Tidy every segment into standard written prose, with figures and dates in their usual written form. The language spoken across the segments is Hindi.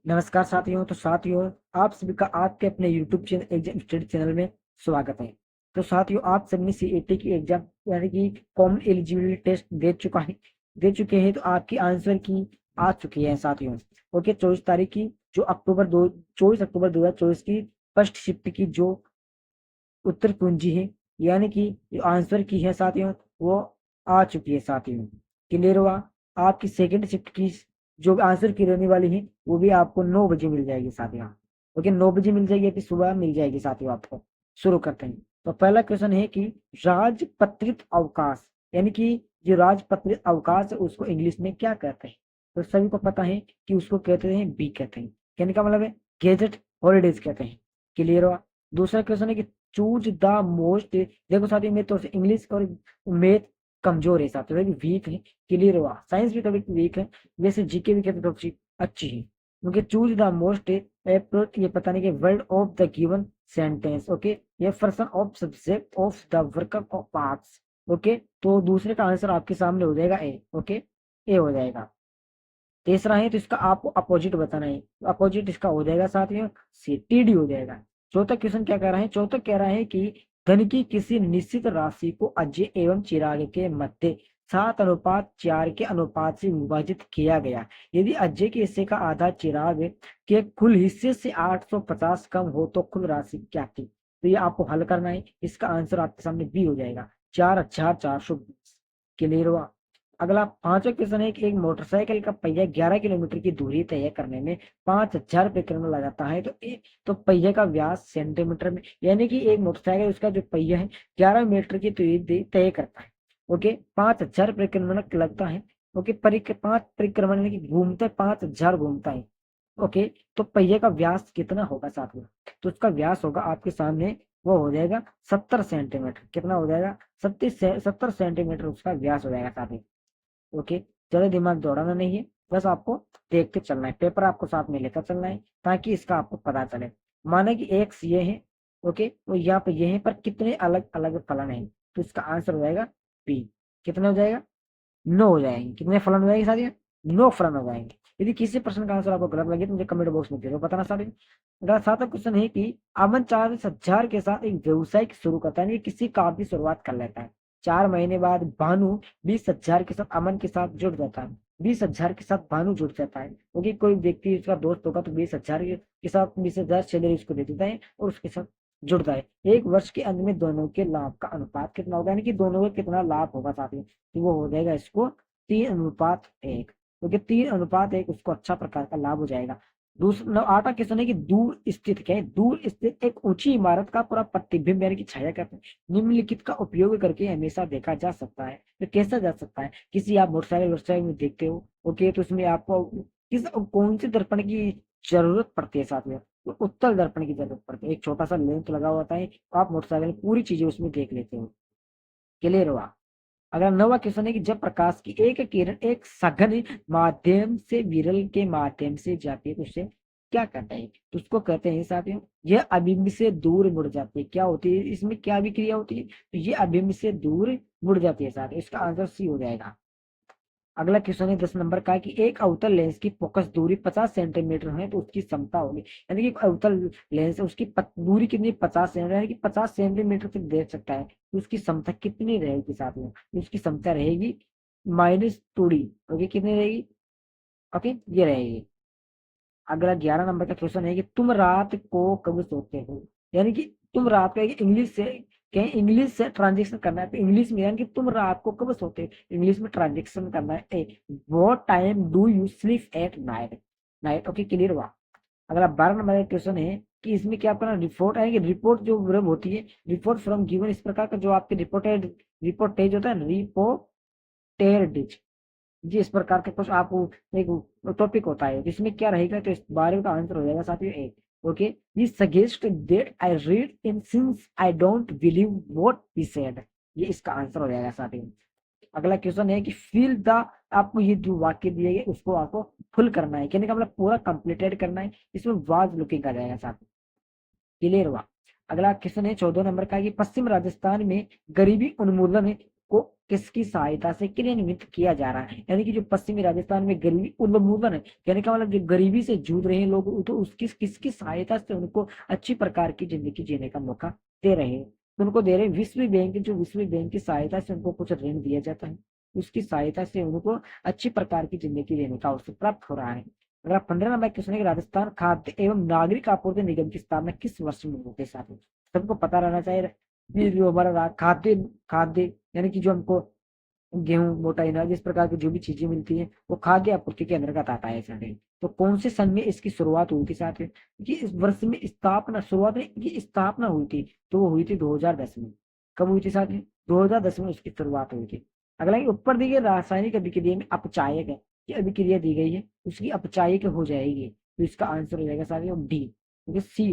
नमस्कार साथियों। तो साथियों, आप सभी का आपके अपने YouTube channel exam study channel में स्वागत है। तो साथियों, आप सबने सीएटी की एग्जाम यानी कि कॉमन एलिजिबिलिटी टेस्ट दे चुके हैं। तो आपकी आंसर की आ चुकी है साथियों। ओके, 24 तारीख की, जो 24 अक्टूबर 2024 की फर्स्ट शिफ्ट की जो उत्तर कुंजी है, यानी कि जो आंसर की है साथियों, वो आ चुकी है साथियों। क्लियर हुआ? आपकी सेकंड शिफ्ट की जो आंसर की रहने वाली है, वो भी आपको 9 बजे मिल जाएगी साथियों। ओके, 9 बजे मिल जाएगी, अभी सुबह मिल जाएगी साथियों आपको। शुरू करते हैं। तो पहला क्वेश्चन है कि राजपत्रित अवकाश, यानी कि जो राजपत्रित अवकाश है उसको इंग्लिश में क्या कहते हैं? तो सभी को पता है कि उसको कहते हैं बी कहते हैं। कहने का मतलब है गेजेट हॉलीडेज कहते हैं। क्लियर हुआ? दूसरा क्वेश्चन है कि चूज द मोस्ट, देखो साथियों, मैं तो इंग्लिश और मैथ कमजोर है साथियों, वीक है। क्लियर हुआ? साइंस भी थोड़ी वीक है। वैसे जीके भी कहते थोड़ी अच्छी है, क्योंकि चूज द मोस्ट एप्रोच, ये पता नहीं कि word of the given sentence. Okay, ये person of subject of the work of parts. Okay, तो दूसरे का आंसर आपके सामने हो जाएगा ए। ओके, ए हो जाएगा। तीसरा है तो इसका आपको अपोजिट बताना है, तो अपोजिट इसका हो जाएगा साथियों सी, टीडी हो जाएगा। चौथा क्वेश्चन क्या कह रहा है? चौथा कह रहा है कि धन की किसी निश्चित राशि को अजय एवं चिराग के मध्य 7:4 के अनुपात से विभाजित किया गया। यदि अजय के हिस्से का आधा चिराग के कुल हिस्से से 850 कम हो तो कुल राशि क्या थी? तो ये आपको हल करना है। इसका आंसर आपके सामने बी हो जाएगा, 4,420। क्लियर हुआ? अगला पांचवा क्वेश्चन है कि एक मोटरसाइकिल का पहिया 11 किलोमीटर की दूरी तय करने में 5,000 परिक्रम लगाता है, तो पहिए का व्यास सेंटीमीटर में, यानी कि एक मोटरसाइकिल उसका जो पहिया है 11 मीटर की दूरी तय करता है। ओके, 5,000 परिक्रमण लगता है। ओके, 5 परिक्रमण यानी कि घूमता है, 5,000 घूमता है। ओके, तो पहिए का व्यास कितना होगा साथियों? तो उसका व्यास होगा आपके सामने, वो हो जाएगा 70 सेंटीमीटर। कितना हो जाएगा? 70 सेंटीमीटर उसका व्यास हो जाएगा साथियों। ओके, ज्यादा दिमाग दौड़ाना नहीं है, बस आपको देखते चलना है, पेपर आपको साथ में लेकर चलना है ताकि इसका आपको पता चले। माने कि एक्स ये है, ओके, तो यहाँ पे ये है, पर कितने अलग अलग फलन है, तो इसका आंसर हो जाएगा बी। कितने हो जाएगा? 9 हो जाएंगे। कितने फलन हो जाएंगे साथियों? 9 फलन हो जाएंगे। यदि किसी प्रश्न का आंसर आपको गलत लगे तो मुझे कमेंट बॉक्स में जरूर बताना साथियों। अगला सातवां क्वेश्चन है कि अमन 40,000 के साथ एक व्यवसाय शुरू करता है, यानी किसी काम की शुरुआत कर लेता है। 4 महीने बाद भानु 20,000 के साथ अमन के साथ जुड़ जाता है। 20,000 के साथ भानु जुड़ जाता है, क्योंकि कोई व्यक्ति उसका दोस्त होगा तो 20,000 के साथ 20,000 सैलरी उसको दे देता है और उसके साथ जुड़ता है। एक वर्ष के अंत में दोनों के लाभ का अनुपात कितना होगा, यानी कि दोनों का कितना लाभ होगा साथियों? तो वो हो जाएगा इसको 3:1, क्योंकि 3:1 उसको अच्छा प्रकार का लाभ हो जाएगा। दूसरा 8वां क्वेश्चन है कि दूर स्थित, क्या है? दूर स्थित एक ऊंची इमारत का पूरा प्रतिबिंब यानी कि छाया कहते हैं, निम्नलिखित का उपयोग करके हमेशा देखा जा सकता है। तो कैसा जा सकता है? किसी आप मोटरसाइकिल में देखते हो, ओके, तो उसमें आपको कौन से दर्पण की जरूरत पड़ती है साथियों? तो उत्तल दर्पण की जरूरत पड़ती है। एक छोटा सा लेंस लगा होता है, तो आप मोटरसाइकिल पूरी चीजें उसमें देख लेते हो। क्लियर हुआ? अगला 9वां क्वेश्चन है कि जब प्रकाश की एक किरण एक सघन माध्यम से विरल के माध्यम से जाती है तो उसे क्या कहते हैं? तो उसको कहते हैं साथियों, यह अभिम्ब से दूर मुड़ जाती है। क्या होती है इसमें, क्या विक्रिया होती है? तो ये अभिम्ब से दूर मुड़ जाती है साथियों। इसका आंसर सी हो जाएगा। अगला क्वेश्चन है 10 नंबर का कि एक अवतल लेंस की फोकस दूरी 50 सेंटीमीटर है तो उसकी क्षमता होगी, यानी कि अवतल लेंस है उसकी दूरी कितनी? 50 सेंटीमीटर, यानी कि 50 सेंटीमीटर तक देख सकता है, तो उसकी क्षमता कितनी रहेगी साथ में? तो उसकी क्षमता रहेगी -2D। ओके, कितनी रहेगी? ओके, ये रहेगी। अगला 11 नंबर का क्वेश्चन है कि तुम रात को कब सोते हो, यानी कि तुम रात को, इंग्लिश से कहें, इंग्लिश से ट्रांजेक्शन करना है तो इंग्लिश में, यानी कि तुम रात को कब सोते हो, इंग्लिश में ट्रांजेक्शन करना है। What time do you sleep at night? Night. Okay, clear हुआ? अगला 12 नंबर का क्वेश्चन है कि इसमें क्या करना? रिपोर्ट है कि रिपोर्ट जो वर्ब होती है, रिपोर्ट फ्रॉम गिवन, इस प्रकार का जो आपके रिपोर्टेज होता है, रिपोर्टेड जी, इस प्रकार के कुछ आप एक टॉपिक होता है, इसमें क्या रहेगा? तो इस बारे का आंसर हो जाएगा साथियों एक। ओके, ये suggest that I read in since I don't believe what he said, ये इसका आंसर हो जाएगा साथियों। अगला क्वेश्चन है कि फिल द, आपको ये जो वाक्य दिए गए उसको आपको फुल करना है, कहने का मतलब पूरा कंप्लीटेड करना है। इसमें वाज लुकिंग आ जाएगा साथियों। क्लियर हुआ? अगला क्वेश्चन है 14 नंबर का कि पश्चिम राजस्थान में गरीबी उन्मूलन को किसकी सहायता से क्रियान्वित किया जा रहा है। यानी कि जो पश्चिमी राजस्थान में गरीबी उन्मूलन है, कहने का मतलब जो गरीबी से जूझ रहे हैं लोग, तो उसकी किसकी सहायता से उनको अच्छी प्रकार की जिंदगी जीने का मौका दे रहे हैं। उनको दे रहे विश्व बैंक, जो विश्व बैंक की सहायता से उनको कुछ ऋण दिया जाता है, उसकी सहायता से उनको अच्छी प्रकार की जिंदगी देने का अवसर प्राप्त हो रहा है। अगर आप 15 नंबर क्वेश्चन है, राजस्थान खाद्य एवं नागरिक आपूर्ति निगम की स्थापना किस वर्ष में होते साथ सबको पता रहना चाहिए। ये जो हमारा खाद्य खाद्य यानी कि जो हमको गेहूं, मोटा अनाज, इस प्रकार की जो भी चीजें मिलती है वो खाद्य आपूर्ति के अंतर्गत आता है साथ। तो कौन से सन में इसकी शुरुआत हुई थी साथ में, कि इस वर्ष में स्थापना, शुरुआत में की स्थापना हुई थी, तो वो हुई थी 2010 में। कब हुई थी साथ में? 2010 में उसकी शुरुआत हुई थी। अगला ऊपर दी गई रासायनिक अभिक्रिया में अपचायक है, की अभिक्रिया दी गई है उसकी अपचायक हो जाएगी, तो इसका आंसर हो जाएगा साथ में डी, क्योंकि सी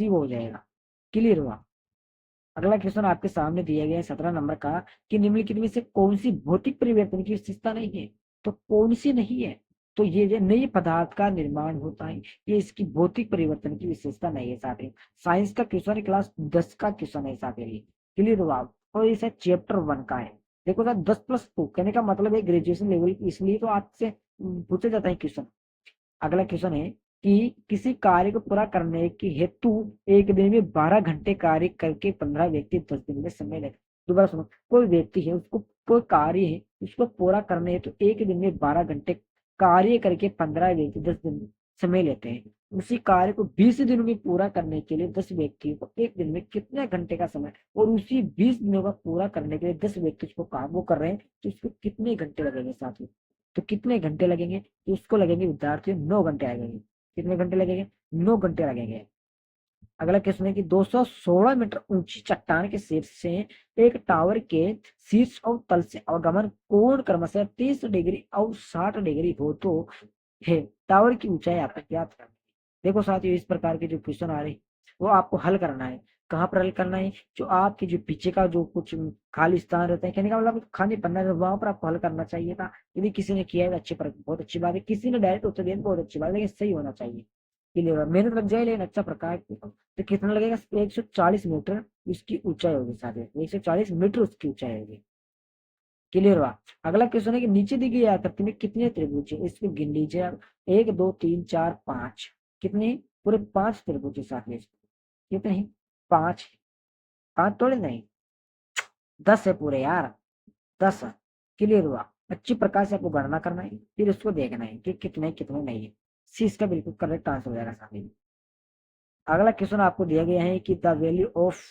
हो जाएगा। क्लियर हुआ। अगला क्वेश्चन आपके सामने दिया गया है 17 नंबर का, कि निम्नलिखित में से कौन सी भौतिक परिवर्तन की विशेषता नहीं है, तो कौन सी नहीं है? तो ये जो नई पदार्थ का निर्माण होता है, ये इसकी भौतिक परिवर्तन की विशेषता नहीं है साथियों। साइंस का क्वेश्चन है, क्लास 10 का क्वेश्चन है साथियों। क्लियर हुआ। और इसे चैप्टर 1 का है। देखो सर 10+2 कहने का मतलब है ग्रेजुएशन लेवल, इसलिए तो आपसे पूछा जाता है क्वेश्चन। अगला क्वेश्चन है कि किसी कार्य को पूरा करने के हेतु एक दिन में 12 घंटे कार्य करके 15 व्यक्ति 10 दिन में समय लेते। दोबारा सुनो, कोई व्यक्ति है, उसको कोई कार्य है, उसको पूरा करने हेतु एक दिन में 12 घंटे कार्य करके 15 व्यक्ति 10 दिन में समय लेते हैं। उसी कार्य को 20 दिनों में पूरा करने के लिए 10 व्यक्तियों को एक दिन में कितने घंटे का समय, और उसी 20 दिनों का पूरा करने के लिए 10 व्यक्ति उसको काम वो कर रहे हैं, तो इसको कितने घंटे लगेंगे साथियों? तो कितने घंटे लगेंगे? तो उसको लगेंगे विद्यार्थियों 9 घंटे लगेंगे। कितने घंटे लगेंगे? 9 घंटे लगेंगे। अगला क्वेश्चन है कि 216 मीटर ऊंची चट्टान के शीर्ष से एक टावर के शीर्ष और तल से अवगमन कोण क्रमशः 30 डिग्री और 60 डिग्री हो तो है, टावर की ऊंचाई आपको ज्ञात करनी है। देखो साथियों, इस प्रकार के जो क्वेश्चन आ रहे हैं वो आपको हल करना है। कहाँ पर हल करना है? जो आपके जो पीछे का जो कुछ खाली स्थान रहता है, कहने का मतलब खाली पन्ना, वहां पर आपको हल करना चाहिए था। यदि किसी ने किया है अच्छी पर बहुत अच्छी बात है, किसी ने डायरेक्ट उत्तर दिया बहुत अच्छी बात है, लेकिन सही होना चाहिए। क्लियर, मेहनत लग जाए लेकिन अच्छा प्रकार। तो कितना लगेगा? 140 मीटर इसकी ऊंचाई होगी साथियों, 140 मीटर उसकी ऊंचाई होगी। क्लियर हुआ। अगला क्वेश्चन है कि नीचे दी गई आकृति में कितने त्रिभुज है, इसको गिन लीजिए आप। 1 2 3 4 5, कितने? पूरे 5 त्रिभुज है साथियों। कितने हैं? 5। 5 थोड़े नहीं, 10 है पूरे यार, 10। क्लियर हुआ। अच्छी प्रकार से आपको गणना करना है, फिर उसको देखना है कि कितने कितने नहीं है। सी इसका बिल्कुल करेक्ट आंसर हो जाएगा साथियों। अगला क्वेश्चन आपको दिया गया है कि द वैल्यू ऑफ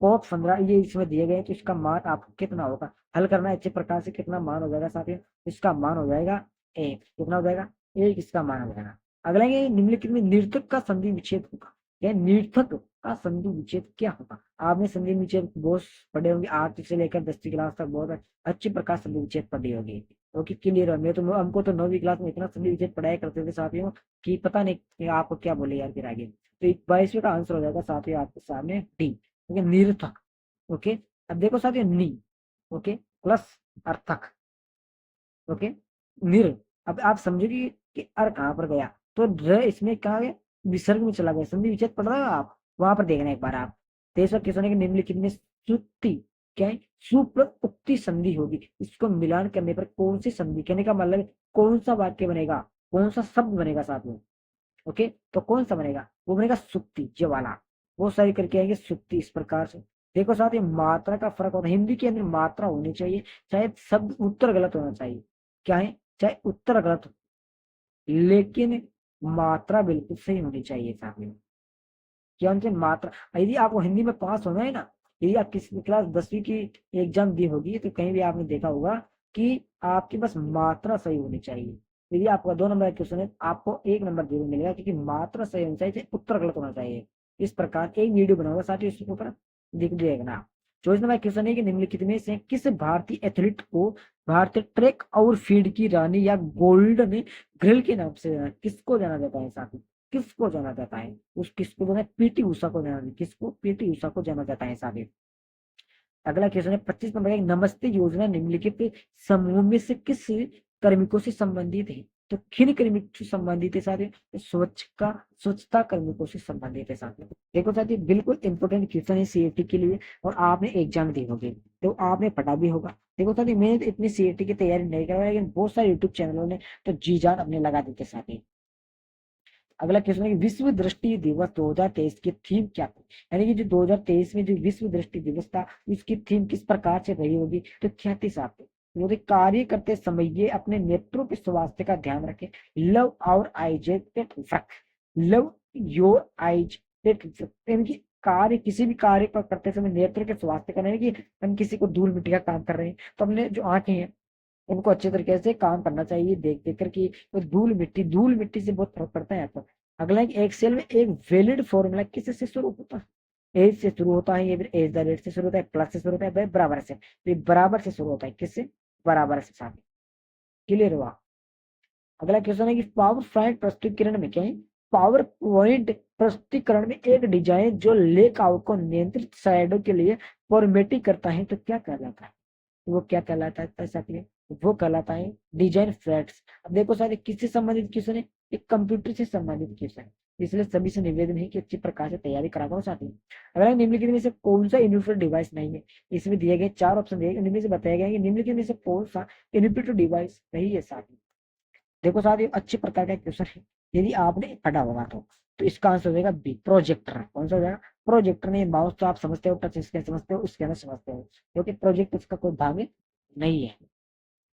कॉक 15, ये इसमें दिए गए हैं, तो इसका मान आपको कितना होगा? हल करना है अच्छे प्रकार से। कितना मान हो जाएगा साथियों? इसका मान हो जाएगा 1। कितना हो जाएगा? 1 इसका मान हो जाएगा। अगला ये निम्नलिखित में निर्थक का संधि विच्छेद होगा। क्या निर्थक का संधि विच्छेद क्या होगा? आपने संधि विच्छेद बहुत पढ़े होंगे, 8 से लेकर 10वीं क्लास तक बहुत अच्छी प्रकार संधि विच्छेद पढ़ी होगी। ओके क्लियर है। मैं तो हमको तो 9वीं क्लास में इतना संधि विच्छेद पढ़ाया करते थे साथियों कि पता नहीं कि आपको क्या बोले यार फिर आगे। तो 22वें का आंसर हो जाएगा साथियों आपके सामने डी। ओके निर्थक। ओके अब देखो साथियों, नी ओके प्लस अर्थक। ओके निर, अब आप समझोगे कि अर कहाँ पर गया, तो र इसमें कहा गया? विसर्ग में चला गया। संधि विच्छेद पढ़ रहे हो आप, वहां पर देखना एक बार आप। 23वां क्वेश्चन है कि निम्नलिखित में श्रुति क्या है? सुप्रउक्ति संधि होगी, इसको मिलान करने पर कौन सी संधि, कहने का मतलब कौन सा वाक्य बनेगा, कौन सा शब्द बनेगा साथ में? ओके तो कौन सा बनेगा? वो बनेगा सुक्ति, जो वाला। वो सही करके आएंगे सुक्ति इस प्रकार से। देखो साथ ये मात्रा का फर्क होता है, हिंदी के अंदर मात्रा होनी चाहिए, चाहे शब्द उत्तर गलत होना चाहिए। क्या है? चाहे उत्तर गलत हो, लेकिन मात्रा बिल्कुल सही होनी चाहिए साथ में। क्या उनसे मात्रा, यदि आपको हिंदी में पास होना है ना, यदि आप किसी क्लास 10वीं की एग्जाम दी होगी तो कहीं भी आपने देखा होगा कि आपकी बस मात्रा सही होनी चाहिए। यदि आपका 2 नंबर का क्वेश्चन है, आपको 1 नंबर जरूर मिलेगा, क्योंकि मात्रा सही होनी चाहिए, उत्तर गलत होना चाहिए। इस प्रकार एक वीडियो बनाऊंगा साथियों, इसके ऊपर दिख देखना। 24 नंबर क्वेश्चन है कि निम्नलिखित में से किस भारतीय एथलीट को भारतीय ट्रैक और फील्ड की रानी या गोल्डन ग्रिल के नाम से किसको जाना जाता है साथियों? किसको जाना जाता है? उस किसको जाना? पीटी उषा को जाना, किसको? पीटी उषा को जाना जाता है साथियों। अगला क्वेश्चन है 25 नंबर का, नमस्ते योजना निम्नलिखित समूह में से किस कार्मिकों से संबंधित है? तो किन कार्मिकों से संबंधित है साथियों? तो स्वच्छता कार्मिकों से संबंधित है साथियों। देखो साथियों, बिल्कुल इंपॉर्टेंट क्वेश्चन है सीएटी के लिए, और आपने एग्जाम दी होगी तो आपने पढ़ा भी होगा। देखो साथियों, मैंने तो इतनी सीएटी की तैयारी नहीं करवाई, लेकिन बहुत सारे यूट्यूब चैनलों ने तो जी जान अपने लगा देते साथियों। अगला क्वेश्चन है कि विश्व दृष्टि दिवस 2023 की थीम क्या थी? यानी कि जो 2023 में जो विश्व दृष्टि दिवस था, उसकी थीम किस प्रकार से रही होगी? तो क्या थी साथियों? यदि कार्य करते समय ये अपने नेत्रों के स्वास्थ्य का ध्यान रखें। Love our eyes at work, love your eyes at work, यानी कि कार्य, किसी भी कार्य पर करते समय नेत्र के स्वास्थ्य का, नहीं कि हम किसी को धूल मिट्टी का काम कर रहे हैं तो अपने जो आंखें हैं उनको अच्छे तरीके से काम करना चाहिए, देख देख कर कि धूल मिट्टी से बहुत फर्क पड़ता है यहाँ पर। अगला है कि एक्सेल में एक वैलिड फॉर्मूला किससे शुरू होता है? एज से शुरू होता है, ये फिर एज द रेट से शुरू होता है, प्लस से शुरू होता है, बराबर से, तो ये बराबर से शुरू होता है, किससे? बराबर से साथ। क्लियर हुआ? अगला क्वेश्चन है कि पावर पॉइंट प्रस्तुतिकरण में क्या है? पावर पॉइंट प्रस्तुतिकरण में एक डिजाइन जो लेआउट को नियंत्रित स्लाइडों के लिए फॉर्मेटिंग करता है तो क्या कहलाता है? वो क्या कहलाता है साथियों? वो कहलाता है डिजाइन फ्लैट्स। अब देखो साथियों, किससे संबंधित क्वेश्चन है? एक कंप्यूटर से संबंधित क्वेश्चन है, इसलिए सभी से निवेदन है कि अच्छी प्रकार से तैयारी करा करो साथियों। अगर निम्नलिखित में से कौन सा इनपुट डिवाइस नहीं है? इसमें दिए गए 4 ऑप्शन दिए गए, इनमें से बताया गया है कि निम्नलिखित में से कौन सा इनपुट डिवाइस नहीं है साथियों। देखो साथियों, अच्छे प्रकार का क्वेश्चन है, यदि आपने पढ़ा होगा तो इसका आंसर हो जाएगा बी, प्रोजेक्टर। कौन सा हो जाएगा? प्रोजेक्टर। नहीं, माउस तो आप समझते हो, टच स्क्रीन समझते हो, उसके अंदर समझते हो, क्योंकि प्रोजेक्ट उसका कोई भाग नहीं है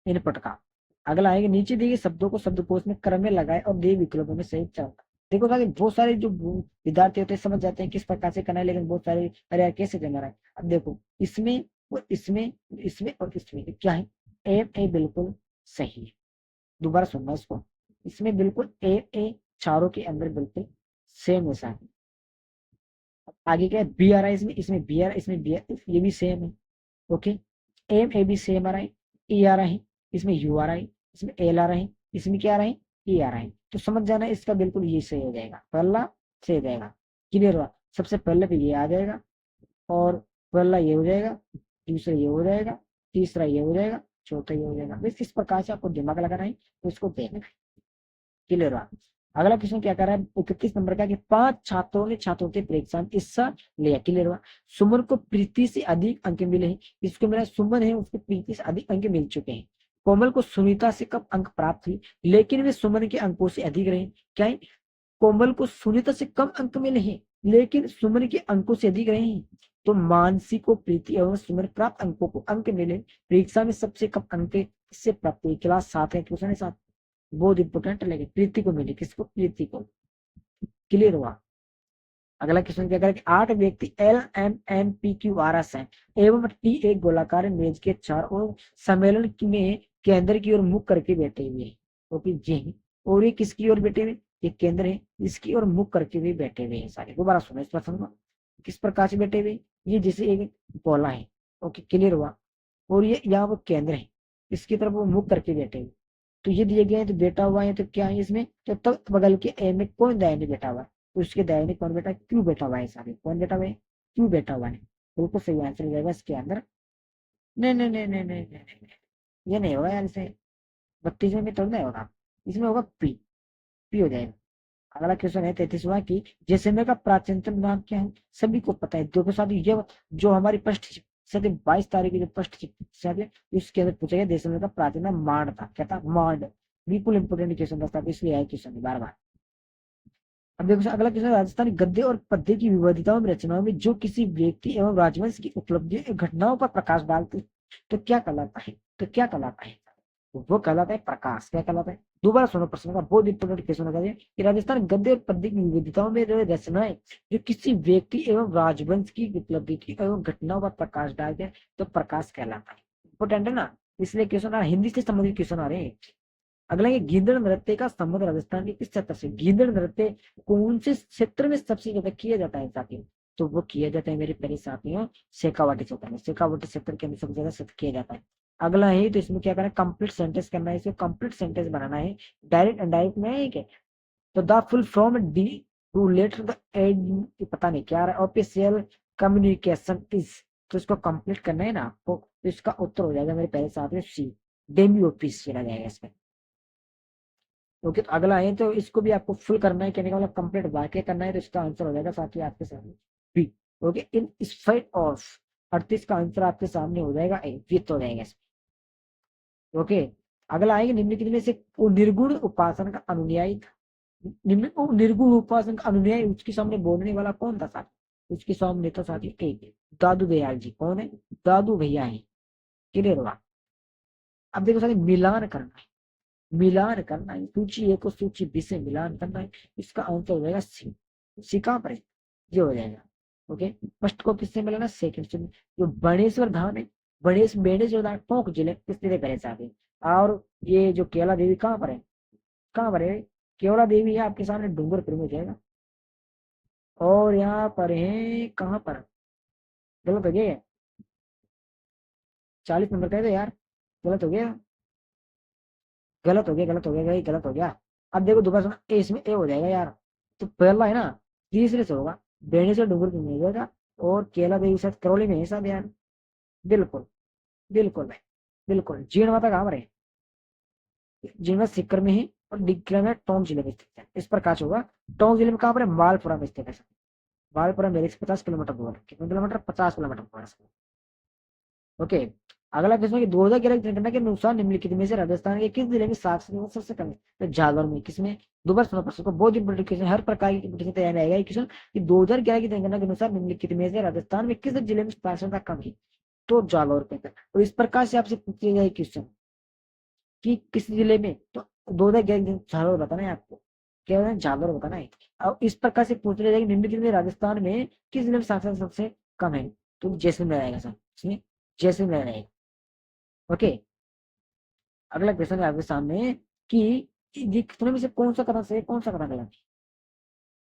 इनपुट का। अगला है कि नीचे दिए गए शब्दों को शब्दकोश में क्रम में लगाए और दिए विकल्पों में सही चल। देखो साथियों, बहुत सारे जो विद्यार्थी होते हैं समझ जाते हैं किस प्रकार से करना है, लेकिन बहुत सारे अरे यार कैसे करना है। अब देखो, इसमें और इसमें, इसमें और इसमें क्या है? ए बिल्कुल सही है। दोबारा सुनना इसको, इसमें बिल्कुल ए चारों के अंदर बिल्कुल सेम वैसा है। आगे क्या है? बी आ रहा है इसमें, इसमें बी आ रहा है, इसमें बी ये भी सेम है। ओके, एम ए भी सेम आ रहा है, ई आ रहा है, इसमें यू आ रहा है, इसमें एल आ रहा है, इसमें क्या आ रहा है? ई आ रहा है। तो समझ जाना इसका बिल्कुल ये सही हो जाएगा, पहला सही हो जाएगा। क्लियर हुआ? सबसे पहले पे ये आ जाएगा, और पहला ये हो जाएगा, दूसरा ये हो जाएगा, तीसरा ये हो जाएगा, चौथा ये हो जाएगा। बस इस प्रकार से आपको दिमाग लगाना है, तो इसको देखना है। क्लियर हुआ? अगला क्वेश्चन क्या कर रहा है? 31 नंबर का कि 5 छात्रों ने छात्रवृत्ति परीक्षा में हिस्सा लिया। क्लियर हुआ? सुमन को प्रीति से अधिक अंक मिले हैं। इसको मेरा सुमन है, उसको प्रीति से अधिक अंक मिल चुके हैं। कोमल को सुनीता से कम अंक प्राप्त हुए, लेकिन वे सुमन के अंकों से अधिक रहे। क्या है? कोमल को सुनीता से कम अंक मिले हैं, लेकिन सुमन के अंकों से अधिक रहे हैं। तो मानसी को प्रीति एवं सुमन प्राप्त अंकों को अंक मिले, परीक्षा में सबसे कम अंक किससे प्राप्त हुए? क्लास 7 है, क्वेश्चन है 7, बहुत इंपोर्टेंट लगे। प्रीति को मिले, किसको? प्रीति को। क्लियर हुआ? अगला क्वेश्चन क्या करें? 8 व्यक्ति L M N P Q R S है एवं टी एक गोलाकार मेज के चार और सम्मेलन में केंद्र की ओर मुख करके बैठे हुए हैं। ओके जी, और ये किसकी ओर बैठे हुए? ये केंद्र है, इसकी ओर मुख करके भी बैठे हुए हैं सारे। दोबारा सुनो इस प्रश्न को, किस प्रकार से बैठे हुए? ये जैसे एक गोला है। ओके, क्लियर हुआ? और ये यहाँ पर केंद्र है, इसकी तरफ वो मुख करके बैठे हुए। तो ये दिए गए हैं, तो बैठा हुआ है, तो क्या है इसमें? तो तब बगल के ए में कौन दाहिने बैठा हुआ है? तो उसके दाहिने कौन बैठा है? क्यों बैठा हुआ है सारे? कौन बैठा हुआ है? क्यों बैठा हुआ है। बिल्कुल सही आंसर हो जाएगा इसके अंदर। नहीं नहीं नहीं नहीं नहीं नहीं नहीं, ये नहीं होगा यार से, 32 में थोड़ा नहीं होगा, इसमें होगा पी, पी हो जाएगा। अगला क्वेश्चन है 33वां की जैसलमेर का प्राचीनतम नाम क्या है? सभी को पता है। देखो साथ ये जो हमारी फर्स्ट सदी 22 तारीख की जो फर्स्ट है, इसके अंदर पूछा गया जैसलमेर का प्राचीन नाम मांड था। क्या था? मांड। बिल्कुल इंपोर्टेंट क्वेश्चन था, इसलिए आया क्वेश्चन बार बार। अब देखो अगला क्वेश्चन, राजस्थानी गद्य और पद्य की विविधताओं में रचनाओं में जो किसी व्यक्ति एवं राजवंश की उपलब्धियों या घटनाओं पर प्रकाश डालते तो क्या कहलाता है? तो क्या कहलाता है? वो कहलाता है प्रकाश। क्या कहलाता है? दोबारा सुनो प्रश्न का, बहुत इंपोर्टेंट क्वेश्चन होगा ये कि राजस्थान गद्य और पद्य की विविधताओं में रचनाएं जो किसी व्यक्ति एवं राजवंश की उपलब्धि की एवं घटनाओं पर प्रकाश डालते हैं तो प्रकाश कहलाता है। इंपोर्टेंट है ना, इसलिए क्वेश्चन हिंदी से संबंधित क्वेश्चन आ रहे हैं। अगला ये गीदड़ नृत्य का संबंध राजस्थान के किस क्षेत्र से? गीदड़ नृत्य कौन से क्षेत्र में सबसे ज्यादा किया जाता है साथियों? तो वो किया जाता है मेरे प्यारे साथियों शेखावाटी क्षेत्र में। शेखावाटी क्षेत्र के अंदर सबसे ज्यादा किया जाता है। अगला है तो इसमें क्या करना है? कंप्लीट सेंटेंस करना है, इसको कंप्लीट सेंटेंस बनाना है। डायरेक्ट इनडायरेक्ट में है क्या? तो the full from D to letter the ad, पता नहीं क्या ऑफिशियल कम्युनिकेशन इज, तो इसको कंप्लीट करना है ना आपको, तो इसका उत्तर हो जाएगा मेरे पहले साथ में सी, डेमी ऑफिस चला जाएगा इसमें। ओके, तो अगला है, तो इसको भी आपको फुल करना है, कहने का मतलब कंप्लीट वाक्य करना है, तो इसका आंसर हो जाएगा साथ ही आपके सामने B. Okay, in spite of, अड़तीस का आंसर आपके सामने हो जाएगा ए, वित्त हो जाएगा इसमें। ओके, अगला आएगा, निम्नलिखित में से निर्गुण उपासना का अनुयायी था। निर्गुण उपासना का अनुयायी उसके सामने बोलने वाला कौन था साथी? उसके सामने था साथी एक दादू दयाल जी। कौन है? दादू भैया है। क्लियर हुआ? अब देखो साथी, मिलान करना है, मिलान करना है, सूची ए को सूची बी से मिलान करना है। इसका आंसर हो जाएगा सी। सी कहां पर है? ये हो जाएगा। ओके, फर्स्ट को किससे मिलाना? सेकंड से। जो बड़ेश्वर धाम है, बेणेश्वर धाम टोंक जिले किसने करे साथ ही। और ये जो केला देवी कहाँ पर है? कहाँ पर है? केवला देवी है आपके सामने डूंगरपुर में जाएगा। और यहाँ पर है कहाँ पर? गलत हो गया, 40 नंबर कह दो यार। गलत हो गया, गलत हो गया, गलत हो गया भाई, गलत हो गया। अब देखो दोबारा सुना, ए इसमें ए हो जाएगा यार। तो पहला है ना, तीसरे से होगा, बेणी से डूंगरपुर में जाएगा। और केला देवी शायद करौली में है सब यार। बिल्कुल, बिल्कुल भाई, बिल्कुल। जीण माता कहाँ पर है? जीण माता सीकर में है, और डिग्रा में टोंक जिले में स्थित है। इस पर काच होगा। टोंक जिले में कहाँ पर है? मालपुरा में स्थित है। मालपुरा मेरे से 50 किलोमीटर दूर है। कितने किलोमीटर? 50 किलोमीटर दूर है। ओके, अगला प्रश्न कि 2011 की जनगणना के अनुसार निम्नलिखित में से राजस्थान के किस जिले में साक्षरता सबसे कम है? तो झालावाड़ में। किसमें? दोबारा सुनो प्रश्न को, बहुत इंपोर्टेंट क्वेश्चन, हर प्रकार की कंपटीशन तैयार रहेगा ये क्वेश्चन कि 2011 की जनगणना के अनुसार निम्नलिखित में से राजस्थान में किस जिले में साक्षरता कम है? तो झालावाड़ पे। और इस प्रकार से आपसे पूछे गए क्वेश्चन कि किस जिले में, तो 2011 झालावाड़ बताना है आपको। क्या है? झालावाड़ बताना है। और इस प्रकार से पूछ लिया जाएगा निम्नलिखित में राजस्थान में किस जिले में साक्षरता सबसे कम है? तो जैसलमेर रहेगा सर, इसमें जैसलमेर रहेगा। ओके, अगला क्वेश्चन है आपके सामने कि ये कितने में से कौन सा कथन सही है, कौन सा कथन गलत है?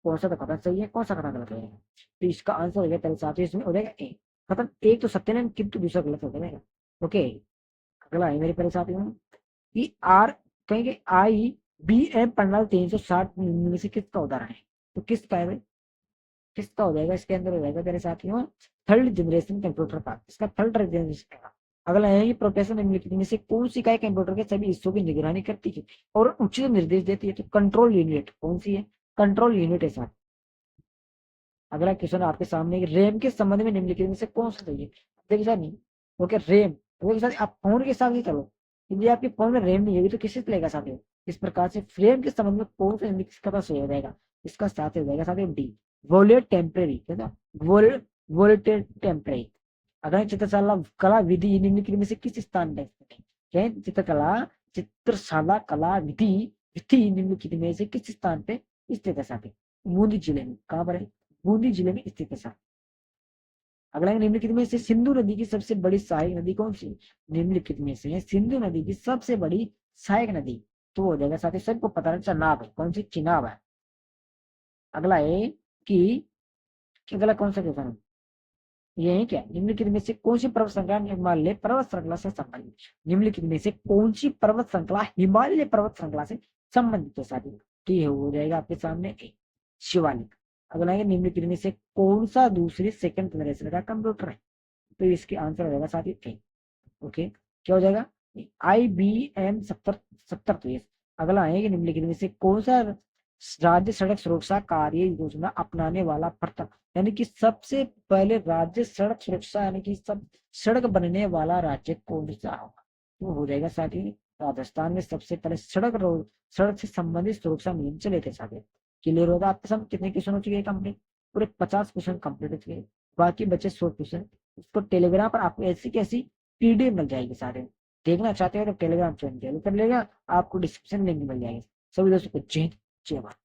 कौन सा कथन सही है, कौन सा कथन गलत है? तो इसका आंसर हो गया पहले साथ ही इसमें हो जाएगा ए। कथन एक तो सत्य है, किंतु दूसरा गलत हो जाएगा। ओके, अगला है मेरे पहले साथ ही कि आर, कहेंगे आई बी एम प्रणाली 360 में से किसका उदाहरण है? तो किसका है भाई? किसका हो जाएगा? इसके अंदर हो जाएगा मेरे साथियों थर्ड जनरेशन कंप्यूटर का। इसका थर्ड जनरेशन का। अगला है कि प्रोफेसर निम्नलिखित में से कौन सी इकाई कंप्यूटर के सभी हिस्सों की निगरानी करती है और उचित निर्देश देती है? तो कंट्रोल यूनिट। कौन सी है? कंट्रोल यूनिट है साथ। अगला क्वेश्चन आपके सामने, रैम के संबंध में निम्नलिखित में से कौन सा सही है? देखिए सर नहीं, ओके रैम, वो सर आप फोन के हिसाब से चलो, यदि आपके फोन में रैम नहीं होगी तो किससे चलेगा साथियों? इस प्रकार से फ्रेम के संबंध में कौन सा निम्नलिखित का सही हो जाएगा? इसका साथ हो जाएगा साथियों डी, वोलेट टेम्परेरी, है ना? वोलेट, वोलेट टेम्परेरी। अगर चित्रशाला कला विधि निम्नलिखित में से किस स्थान पर स्थित है? क्या है? चित्रकला, चित्रशाला कला विधि, विधि निम्नलिखित में से किस स्थान पे स्थित है साथियों? बूंदी जिले में। कहाँ पर है? बूंदी जिले में स्थित है साहब। अगला है, निम्नलिखित में से सिंधु नदी की सबसे बड़ी सहायक नदी कौन सी? निम्नलिखित में से सिंधु नदी की सबसे बड़ी सहायक नदी, तो हो जाएगा साथ ही सबको पता है चनाब है। कौन सी? चिनाब है। अगला है कि अगला कौन सा क्वेश्चन है? ये है क्या, निम्नलिखित में से कौन सी पर्वत श्रृंखला हिमालय पर्वत श्रृंखला से संबंधित? निम्नलिखित में से कौन सी पर्वत श्रृंखला हिमालय पर्वत श्रृंखला से संबंधित है साथी? तो ये हो जाएगा आपके सामने शिवालिक। अगला है, निम्नलिखित में से कौन सा दूसरी सेकंड जनरेशन का कंप्यूटर है? तो इसके आंसर हो जाएगा साथी ए। ओके, क्या हो जाएगा? IBM 70 70। अगला है कि निम्नलिखित में से कौन सा राज्य सड़क सुरक्षा कार्य योजना अपनाने वाला प्रथम, यानी कि सबसे पहले राज्य सड़क सुरक्षा, यानी कि सब सड़क बनने वाला राज्य कौन सा होगा? तो हो जाएगा साथी राजस्थान में सबसे पहले सड़क से संबंधित सुरक्षा नियम चले थे साथी। क्लियर होगा आपके सामने? कितने क्वेश्चन हो चुके हैं कंप्लीट? पूरे 50 क्वेश्चन कंप्लीट हो चुके हैं, बाकी बचे 100 क्वेश्चन। उसको टेलीग्राम पर आपको ऐसी कैसी PDF मिल जाएगी सारे। देखना चाहते हो तो टेलीग्राम ज्वाइन कर लेगा, आपको डिस्क्रिप्शन लिंक मिल जाएगी। सभी दोस्तों को जय हिंद, जय भारत।